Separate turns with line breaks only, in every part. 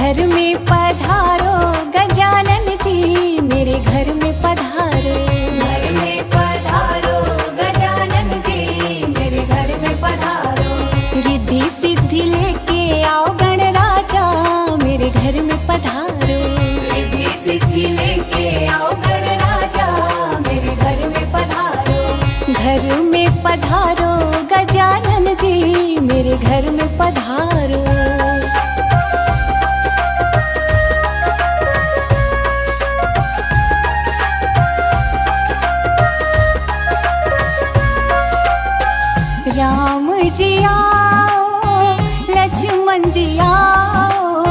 घर में पधारो गजानन जी, मेरे घर में पधारो। घर में पधारो गजानन जी, मेरे घर में पधारो। रिद्धि सिद्धि लेके आओ गणराजा, मेरे घर में पधारो। रिद्धि सिद्धि लेके आओ गणराजा, मेरे घर में पधारो। घर में पधारो गजानन जी, मेरे घर में पधारो। राम जी आओ, लक्ष्मण जी आओ।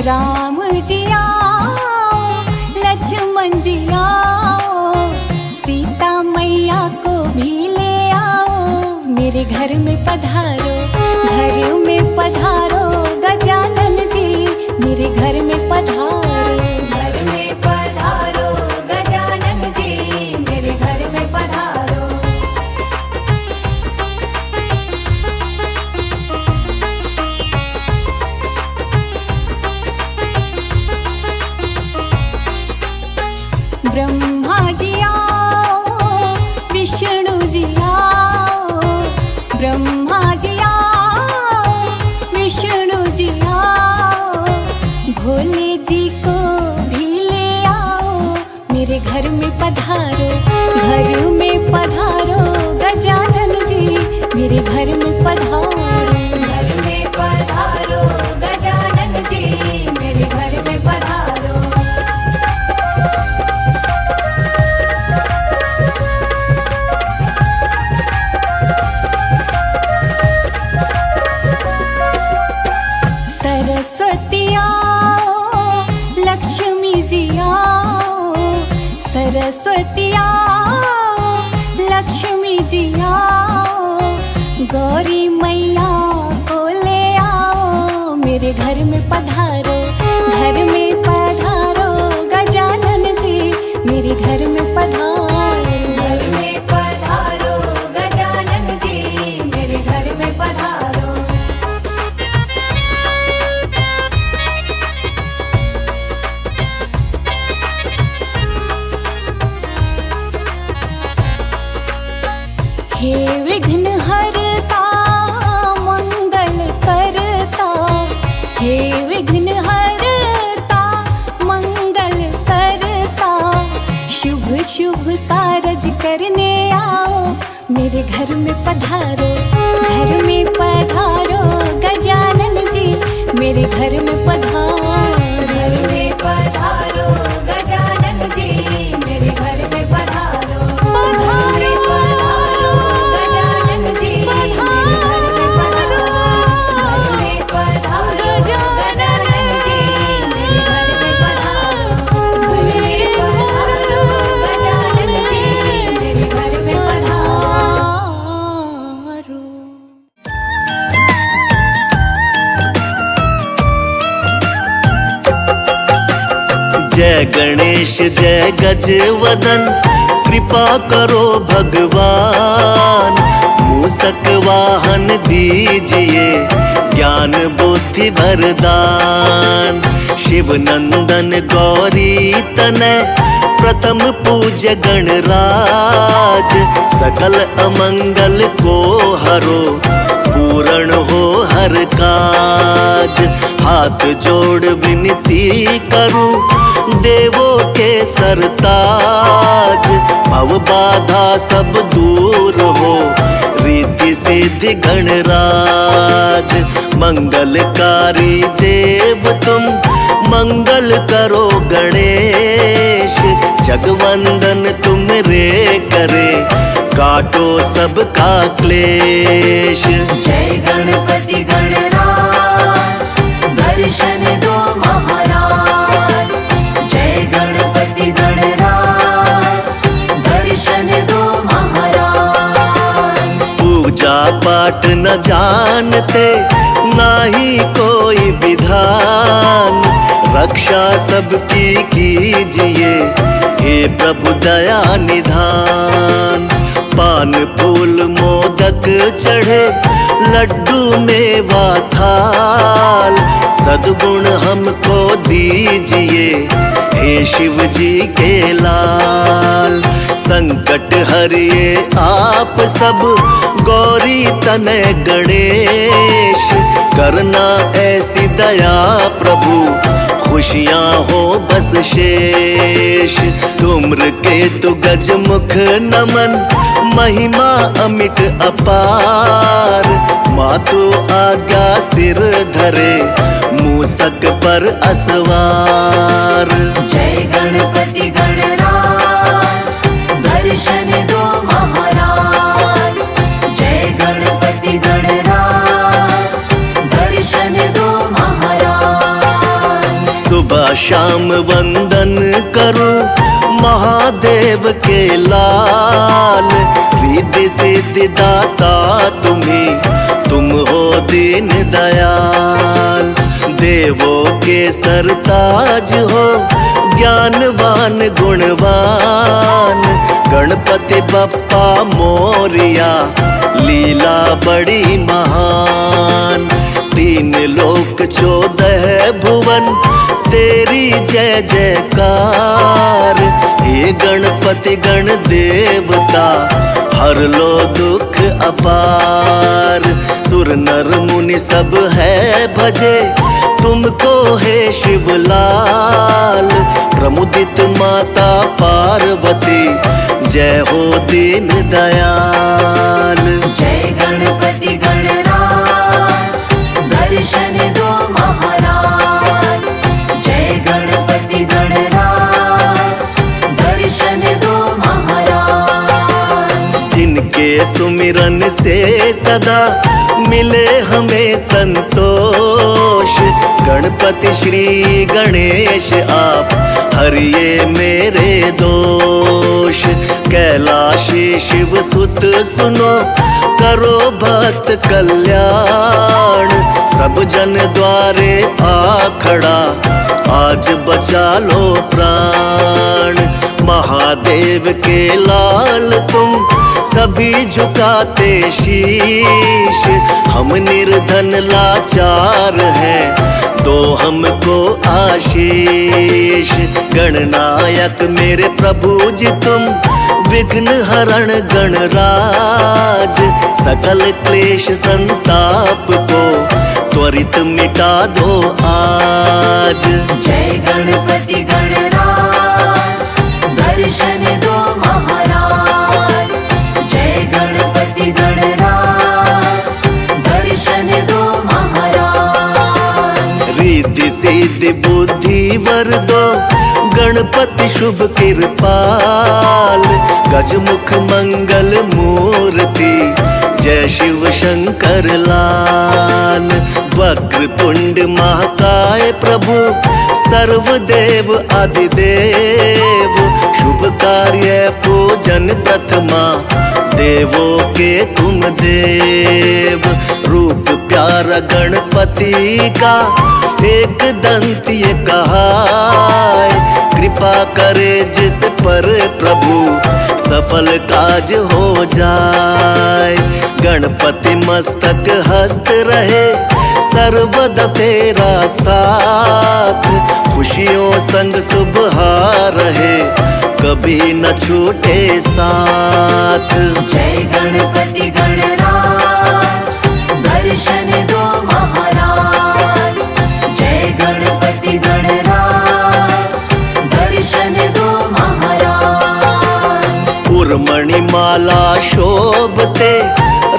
राम जी आओ, लक्ष्मण जी आओ। सीता मैया को भी ले आओ, मेरे घर में पधारो। घर में पधारो गजानन जी, मेरे घर में पधारो। घर में पधारो गजानन जी, मेरे घर में पधारो। ब्रह्मा जी आओ, विष्णु जी आओ। ब्रह्मा जी आओ, विष्णु जी आओ। भोले जी को भी ले आओ, मेरे घर में पधारो। घर में पधारो गजानन जी, मेरे घर में पधारो। घर में पधारो गजानन जी, मेरे घर में पधारो। सरस्वती आओ, लक्ष्मी जी आओ। सरस्वती आओ, लक्ष्मी जी आओ। गौरी मैया को ले आओ, मेरे घर में पधारो। घर में पधारो गजानन जी, मेरे घर में पधारो। घर में पधारो गजानन जी, मेरे घर में पधारो। हे विघ्न हरता मंगल करता। हे विघ्न हरता मंगल करता। शुभ शुभ कारज करने आओ, मेरे घर में पधारो। घर में पधारो गजानन जी, मेरे घर में पधारो। घर में पधारो गजानन जी, मेरे घर में पधारो। पधारो गजानन जी, मेरे घर में पधारो। घर में पधारो गजानन जी, मेरे घर में पधारो। घर में पधारो गजानन जी, मेरे घर में पधारो।
जय गणेश जय गजवदन, कृपा करो भगवान। मूषक वाहन दीजिए, ज्ञान बुद्धि वरदान। शिव नंदन गौरी तनय, प्रथम पूज्य गणराज। सकल अमंगल को हरो, पूर्ण हो हर काज। हाथ जोड़ विनती करूं, देवों के सरताज। भव बाधा सब दूर हो, रीति सिद्धि गणराज। मंगलकारी देव तुम, मंगल करो गणेश। जगवंदन तुम रे करे, काटो सबका क्लेश।
जय गणपति गणराज, दर्शन दो महाराज। जय गणपति गणराज, दर्शन दो महाराज।
पूजा पाठ न जानते, ना ही कोई विधान। रक्षा सबकी कीजिए, हे प्रभु दया निधान। पान फूल मोदक चढ़े, लड्डू मेवा थाल। सद्गुण हमको दीजिए हे शिव जी के लाल। संकट हरिए आप सब गौरी तनय गणेश, करना ऐसी दया प्रभु खुशियाँ हो बस शेष। धूम्र केतु गज मुख नमन महिमा अमिट अपार, मातु आज्ञा सिर धरे मूसक पर असवार।
जय गणपति गणराज दर्शन दो महाराज, जय गणपति गणराज दर्शन दो महाराज।
सुबह शाम वंदन करूं महादेव के लाल, रिद्धि सिद्धि दाता तुम हो दीन दयाल। देवों के सरताज हो ज्ञानवान गुणवान, गणपति बप्पा मोरिया लीला बड़ी महान। तीन लोक 14 भुवन तेरी जय जयकार, हे गणपति गण देवता हर लो दुख अपार। सुर नर मुनि सब है भजे तुमको हे शिवलाल, प्रमुदित माता पार्वती जय हो दीन दयाल।
जय गणपति गणराज दर्शन दो महाराज, जय गणपति गणराज दर्शन दो महाराज।
जिनके सुमिरन से सदा मिले हमें संतोष, गणपति श्री गणेश आप हरिये मेरे दोष। कैलाशी शिव सुत सुनो करो भक्त कल्याण, सब जन द्वारे आ खड़ा आज बचा लो प्राण। महादेव के लाल तुम सभी झुकाते शीश, हम निर्धन लाचार हैं दो हमको आशीष। गणनायक मेरे प्रभु जी तुम विघ्न हरण गणराज, सकल क्लेश संताप को त्वरित मिटा दो आज।
जय गणपति गणराज दर्शन दो महाराज, जय गणपति गणराज दर्शन दो महाराज।
रिद्धि सिद्धि बुद्धि वर दो गणपति शुभ कृपाल, गजमुख मंगल मूर्ति जय शिव शंकर लाल। वक्र तुंड महाकाय प्रभु सर्वदेव आदिदेव, शुभ कार्य पूजन प्रथमा देवों के तुम देव। रूप प्यारा गणपति का एक दंतीय कहाय, कृपा करे जिस पर प्रभु सफल काज हो जाए। गणपति मस्तक हस्त रहे सर्वदा तेरा साथ, खुशियों संग सुबह रहे कभी न छूटे साथ।
जय गणपति गणराज दर्शन दो महाराज, जय गणपति गणराज दर्शन दो महाराज।
उर्मणि माला शोभते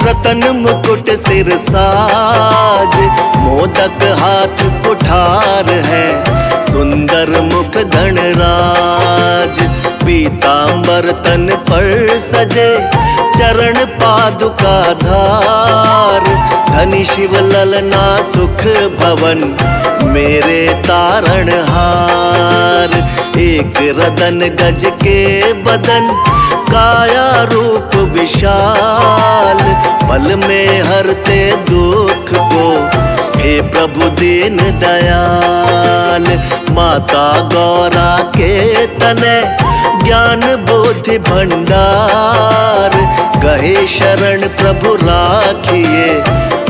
रतन मुकुट सिर साज, मोदक हाथ कुठार है सुंदर मुख गणराज। पीतांबर तन पर सजे चरण पादुका धार, धनी शिव ललना सुख भवन मेरे तारण हार। एक रतन गज के बदन काया रूप विशाल, पल में हरते दुख को हे प्रभु दीन दयाल। माता गौरा के तने ज्ञान बुद्धि भंडार, गहे शरण प्रभु राखिए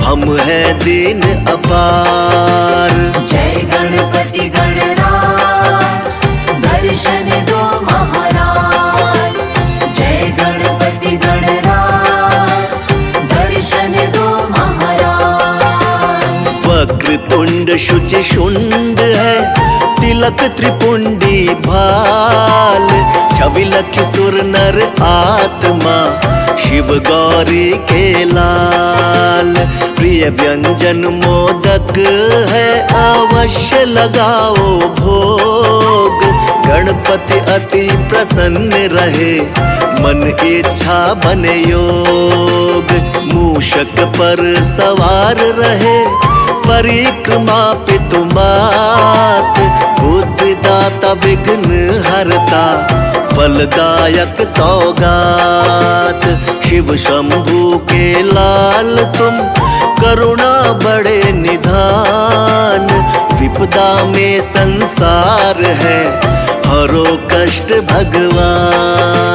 हम हैं दीन अपार।
जय
वक्रतुंड शुचि शुंड है, तिलक त्रिपुंडी भाल। छवि लखि सुर नर आत्मा, शिव गौरी के लाल। प्रिय व्यंजन मोदक है, अवश्य लगाओ भोग। गणपति अति प्रसन्न रहे, मन इच्छा बने योग। मूषक पर सवार रहे, परिक्रमा पितु मात। बुद्धिदाता विघ्न हरता, फलदायक सौगात। शिव शंभू के लाल तुम, करुणा बड़े निधान। विपदा में संसार है, हरो कष्ट भगवान।